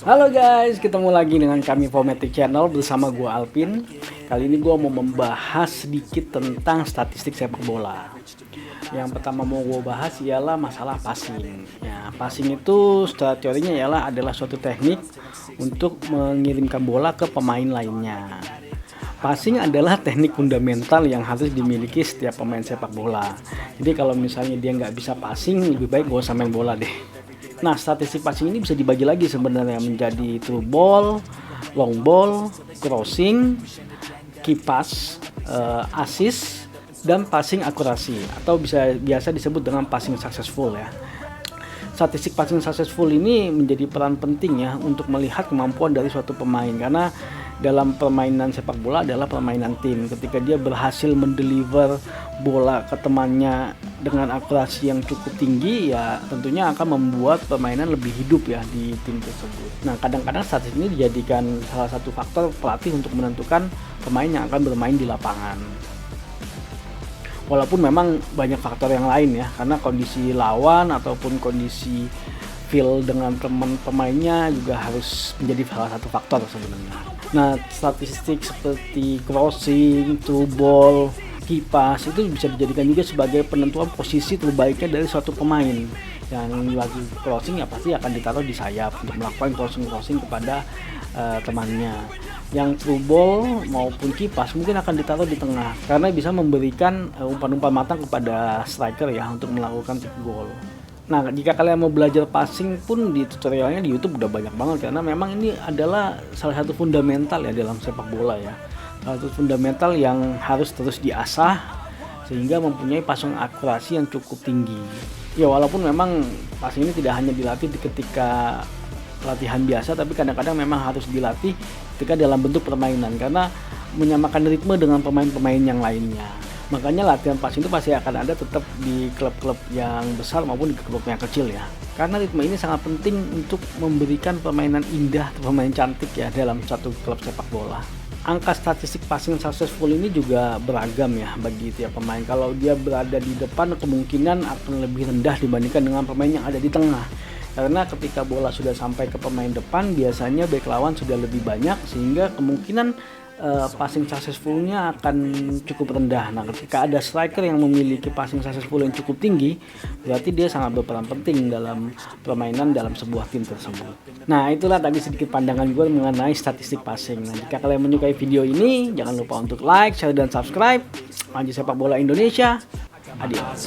Halo guys, ketemu lagi dengan kami Fometic Channel bersama gua Alpin. Kali ini gua mau membahas sedikit tentang statistik sepak bola. Yang pertama mau gua bahas ialah masalah passing. Ya, passing itu secara teorinya adalah suatu teknik untuk mengirimkan bola ke pemain lainnya. Passing adalah teknik fundamental yang harus dimiliki setiap pemain sepak bola. Jadi kalau misalnya dia nggak bisa passing, lebih baik gak usah main bola deh. Nah, statistik passing ini bisa dibagi lagi sebenarnya menjadi through ball, long ball, crossing, key pass, assist, dan passing akurasi atau biasa disebut dengan passing successful ya. Statistik passing successful ini menjadi peran penting ya untuk melihat kemampuan dari suatu pemain, karena dalam permainan sepak bola adalah permainan tim. Ketika dia berhasil mendeliver bola ke temannya dengan akurasi yang cukup tinggi, ya tentunya akan membuat permainan lebih hidup ya di tim tersebut. Nah, kadang-kadang statistik ini dijadikan salah satu faktor pelatih untuk menentukan pemain yang akan bermain di lapangan. Walaupun memang banyak faktor yang lain ya, karena kondisi lawan ataupun kondisi feel dengan teman pemainnya juga harus menjadi salah satu faktor sebenarnya. Nah, statistik seperti crossing, through ball, key pass itu bisa dijadikan juga sebagai penentuan posisi terbaiknya dari suatu pemain. Yang lagi crossing ya pasti akan ditaruh di sayap untuk melakukan crossing kepada temannya. Yang through ball maupun key pass mungkin akan ditaruh di tengah karena bisa memberikan umpan-umpan matang kepada striker ya untuk melakukan tip goal. Nah, jika kalian mau belajar passing pun di tutorialnya di YouTube udah banyak banget, karena memang ini adalah salah satu fundamental ya dalam sepak bola ya. Salah satu fundamental yang harus terus diasah sehingga mempunyai passing akurasi yang cukup tinggi. Ya, walaupun memang passing ini tidak hanya dilatih ketika latihan biasa, tapi kadang-kadang memang harus dilatih ketika dalam bentuk permainan karena menyamakan ritme dengan pemain-pemain yang lainnya. Makanya latihan passing itu pasti akan ada tetap di klub-klub yang besar maupun di klub yang kecil ya. Karena ritme ini sangat penting untuk memberikan permainan indah atau permainan cantik ya dalam satu klub sepak bola. Angka statistik passing successful ini juga beragam ya bagi tiap pemain. Kalau dia berada di depan, kemungkinan akan lebih rendah dibandingkan dengan pemain yang ada di tengah. Karena ketika bola sudah sampai ke pemain depan, biasanya bek lawan sudah lebih banyak sehingga kemungkinan passing successfulnya akan cukup rendah. Nah, ketika ada striker yang memiliki passing successful yang cukup tinggi, berarti dia sangat berperan penting dalam permainan dalam sebuah tim tersebut. Nah, itulah tadi sedikit pandangan gue mengenai statistik passing. Nah, jika kalian menyukai video ini, jangan lupa untuk like, share, dan subscribe. Maju Sepak Bola Indonesia. Adios.